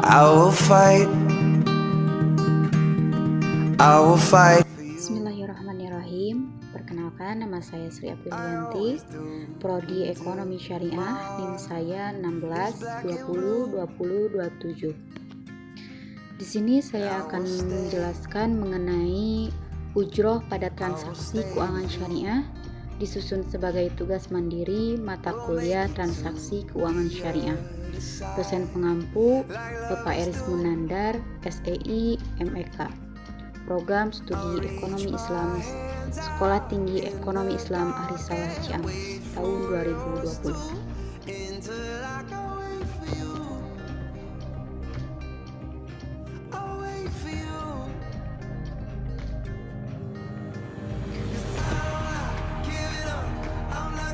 I will fight. I will fight. Bismillahirrahmanirrahim. Perkenalkan, nama saya Sri Aprilianti, Prodi Ekonomi Syariah, NIM saya 16202027. Di sini saya akan menjelaskan mengenai ujroh pada transaksi keuangan syariah, disusun sebagai tugas mandiri mata kuliah transaksi keuangan syariah. Dosen pengampu Bapak Eris Munandar, SEI, MEK. Program Studi Ekonomi Islam Sekolah Tinggi Ekonomi Islam Arisalah Ciamis tahun 2020.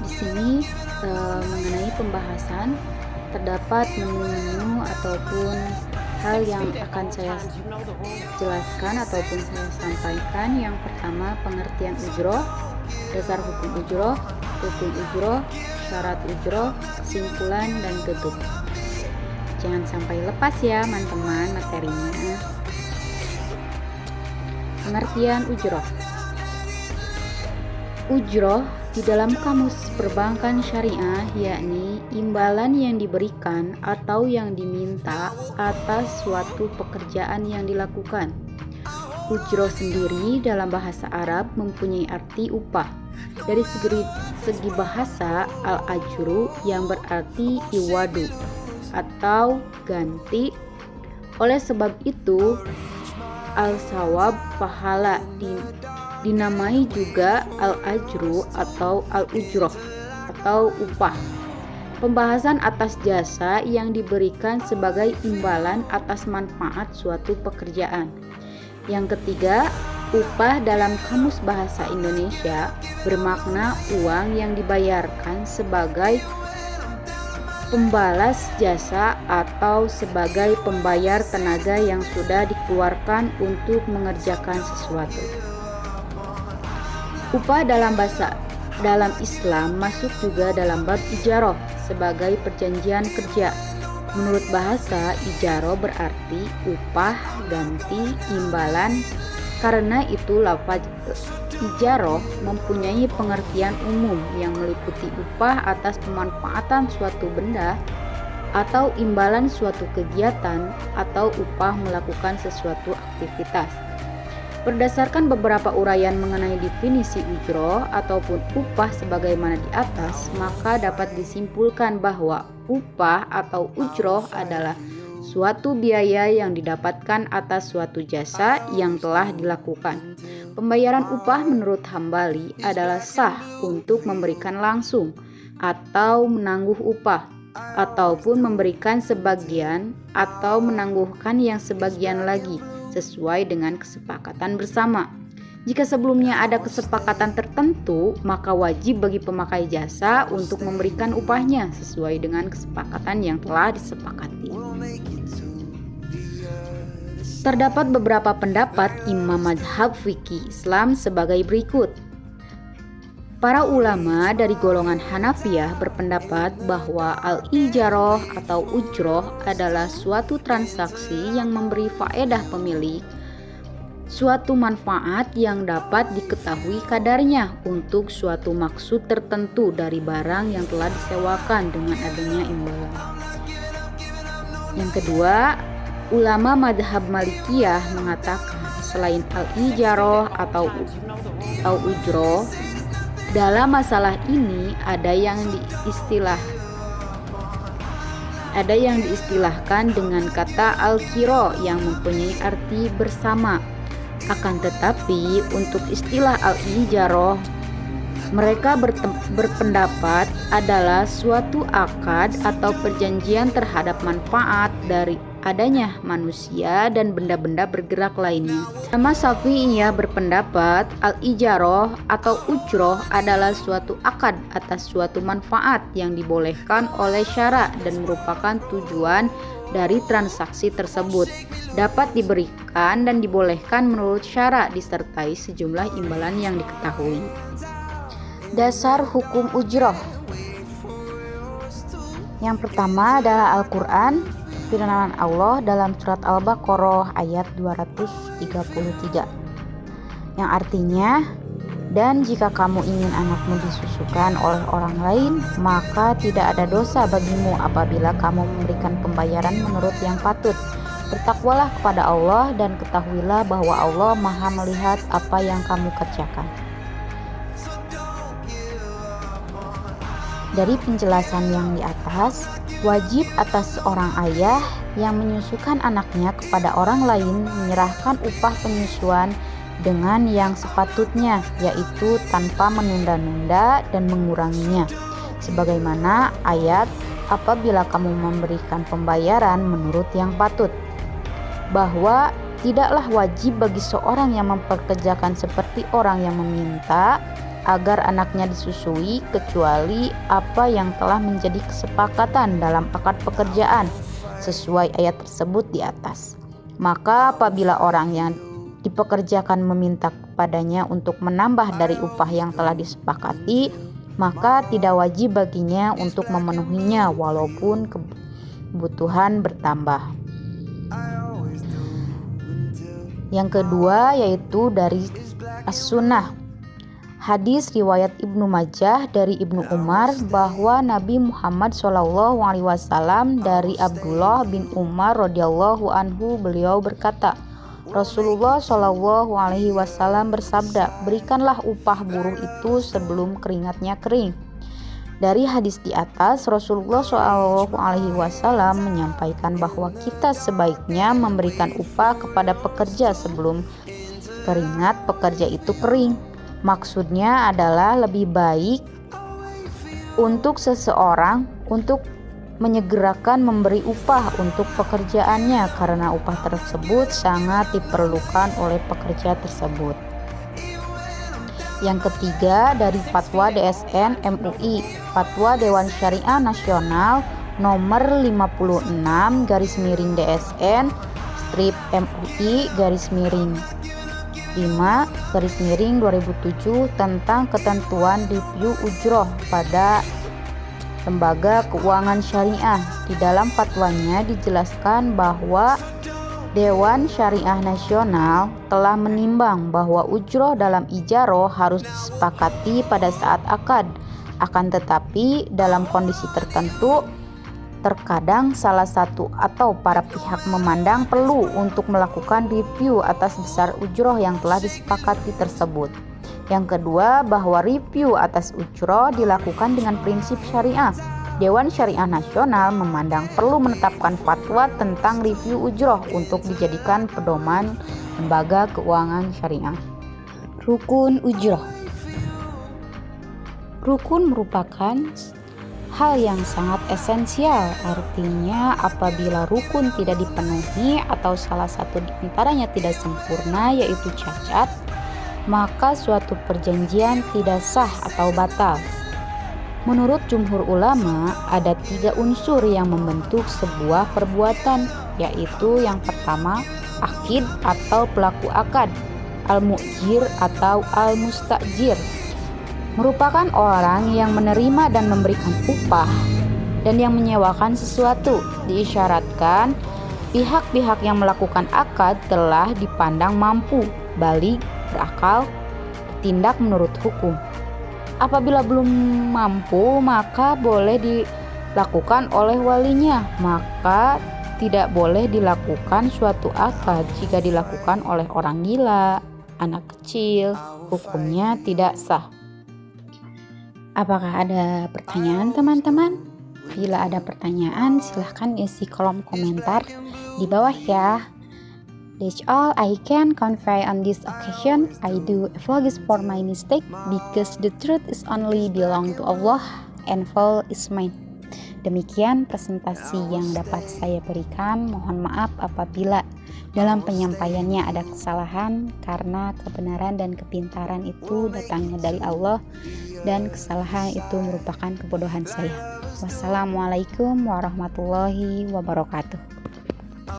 Di sini mengenai pembahasan terdapat menu-menu ataupun hal yang akan saya jelaskan ataupun saya sampaikan. Yang pertama, pengertian ujroh, dasar hukum ujroh, rukun ujroh, syarat ujroh, kesimpulan, dan tutup. Jangan sampai lepas ya teman-teman materinya. Pengertian ujroh. Ujroh di dalam kamus perbankan syariah yakni imbalan yang diberikan atau yang diminta atas suatu pekerjaan yang dilakukan. Ujroh sendiri dalam bahasa Arab mempunyai arti upah. Dari segi bahasa, al-ajru yang berarti iwadu atau ganti. Oleh sebab itu, al-sawab pahala dinamai juga al-ajru atau al-ujroh atau upah. Pembahasan atas jasa yang diberikan sebagai imbalan atas manfaat suatu pekerjaan. Yang ketiga, upah dalam kamus bahasa Indonesia bermakna uang yang dibayarkan sebagai pembalas jasa atau sebagai pembayar tenaga yang sudah dikeluarkan untuk mengerjakan sesuatu. Upah dalam Islam masuk juga dalam bab ijaroh sebagai perjanjian kerja. Menurut bahasa, ijaroh berarti upah, ganti, imbalan. Karena itu lafaz ijaroh mempunyai pengertian umum yang meliputi upah atas pemanfaatan suatu benda atau imbalan suatu kegiatan atau upah melakukan sesuatu aktivitas. Berdasarkan beberapa uraian mengenai definisi ujroh ataupun upah sebagaimana di atas, maka dapat disimpulkan bahwa upah atau ujroh adalah suatu biaya yang didapatkan atas suatu jasa yang telah dilakukan. Pembayaran upah menurut Hambali adalah sah untuk memberikan langsung atau menangguh upah, ataupun memberikan sebagian atau menangguhkan yang sebagian lagi sesuai dengan kesepakatan bersama. Jika sebelumnya ada kesepakatan tertentu, maka wajib bagi pemakai jasa untuk memberikan upahnya sesuai dengan kesepakatan yang telah disepakati. Terdapat beberapa pendapat imam mazhab fikih Islam sebagai berikut. Para ulama dari golongan Hanafiyah berpendapat bahwa al-ijaroh atau ujroh adalah suatu transaksi yang memberi faedah pemilik suatu manfaat yang dapat diketahui kadarnya untuk suatu maksud tertentu dari barang yang telah disewakan dengan adanya imbalan. Yang kedua, ulama madhab Malikiyah mengatakan selain al-ijaroh atau ujroh, dalam masalah ini ada yang diistilahkan dengan kata al-kiro yang mempunyai arti bersama. Akan tetapi untuk istilah al-ijaroh, mereka berpendapat adalah suatu akad atau perjanjian terhadap manfaat dari adanya manusia dan benda-benda bergerak lainnya. Ulama Syafi'iyah berpendapat al-ijaroh atau ujroh adalah suatu akad atas suatu manfaat yang dibolehkan oleh syara dan merupakan tujuan dari transaksi tersebut, dapat diberikan dan dibolehkan menurut syara disertai sejumlah imbalan yang diketahui. Dasar hukum ujroh. Yang pertama adalah Al-Quran. firman Allah dalam surat Al-Baqarah ayat 233 yang artinya, dan jika kamu ingin anakmu disusukan oleh orang lain, maka tidak ada dosa bagimu apabila kamu memberikan pembayaran menurut yang patut. Bertakwalah kepada Allah dan ketahuilah bahwa Allah Maha melihat apa yang kamu kerjakan. Dari penjelasan yang di atas, wajib atas seorang ayah yang menyusukan anaknya kepada orang lain menyerahkan upah penyusuan dengan yang sepatutnya, yaitu tanpa menunda-nunda dan menguranginya. Sebagaimana ayat, apabila kamu memberikan pembayaran menurut yang patut, bahwa tidaklah wajib bagi seorang yang memperkerjakan seperti orang yang meminta agar anaknya disusui kecuali apa yang telah menjadi kesepakatan dalam akad pekerjaan sesuai ayat tersebut di atas. Maka apabila orang yang dipekerjakan meminta kepadanya untuk menambah dari upah yang telah disepakati, maka tidak wajib baginya untuk memenuhinya walaupun kebutuhan bertambah. Yang kedua yaitu dari as-sunnah. Hadis riwayat Ibnu Majah dari Ibnu Umar bahwa Nabi Muhammad SAW dari Abdullah bin Umar radhiyallahu anhu, beliau berkata, Rasulullah SAW bersabda, berikanlah upah buruh itu sebelum keringatnya kering. Dari hadis di atas, Rasulullah SAW menyampaikan bahwa kita sebaiknya memberikan upah kepada pekerja sebelum keringat pekerja itu kering. Maksudnya adalah lebih baik untuk seseorang untuk menyegerakan memberi upah untuk pekerjaannya karena upah tersebut sangat diperlukan oleh pekerja tersebut. Yang ketiga dari Fatwa DSN MUI, Fatwa Dewan Syariah Nasional nomor 56/DSN MUI /5/2007 tentang ketentuan review ujroh pada lembaga keuangan syariah. Di dalam fatwanya dijelaskan bahwa Dewan Syariah Nasional telah menimbang bahwa ujroh dalam ijaroh harus disepakati pada saat akad. Akan tetapi dalam kondisi tertentu, terkadang salah satu atau para pihak memandang perlu untuk melakukan review atas besar ujroh yang telah disepakati tersebut. Yang kedua, bahwa review atas ujroh dilakukan dengan prinsip syariah. Dewan Syariah Nasional memandang perlu menetapkan fatwa tentang review ujroh untuk dijadikan pedoman lembaga keuangan syariah. Rukun ujroh. Rukun merupakan hal yang sangat esensial, artinya apabila rukun tidak dipenuhi atau salah satu di antaranya tidak sempurna, yaitu cacat, maka suatu perjanjian tidak sah atau batal. Menurut jumhur ulama, ada 3 unsur yang membentuk sebuah perbuatan, yaitu yang pertama, akid atau pelaku akad, al-mu'jir atau al-mustajir, merupakan orang yang menerima dan memberikan upah dan yang menyewakan sesuatu. Diisyaratkan pihak-pihak yang melakukan akad telah dipandang mampu, baligh, berakal, bertindak menurut hukum. Apabila belum mampu, maka boleh dilakukan oleh walinya. Maka tidak boleh dilakukan suatu akad jika dilakukan oleh orang gila, anak kecil, hukumnya tidak sah. Apakah ada pertanyaan teman-teman? Bila ada pertanyaan, silahkan isi kolom komentar di bawah ya. That's all I can convey on this occasion. I do apologize for my mistake because the truth is only belong to Allah and fall is mine. Demikian presentasi yang dapat saya berikan. Mohon maaf apabila dalam penyampaiannya ada kesalahan, karena kebenaran dan kepintaran itu datangnya dari Allah dan kesalahan itu merupakan kebodohan saya. Wassalamualaikum warahmatullahi wabarakatuh.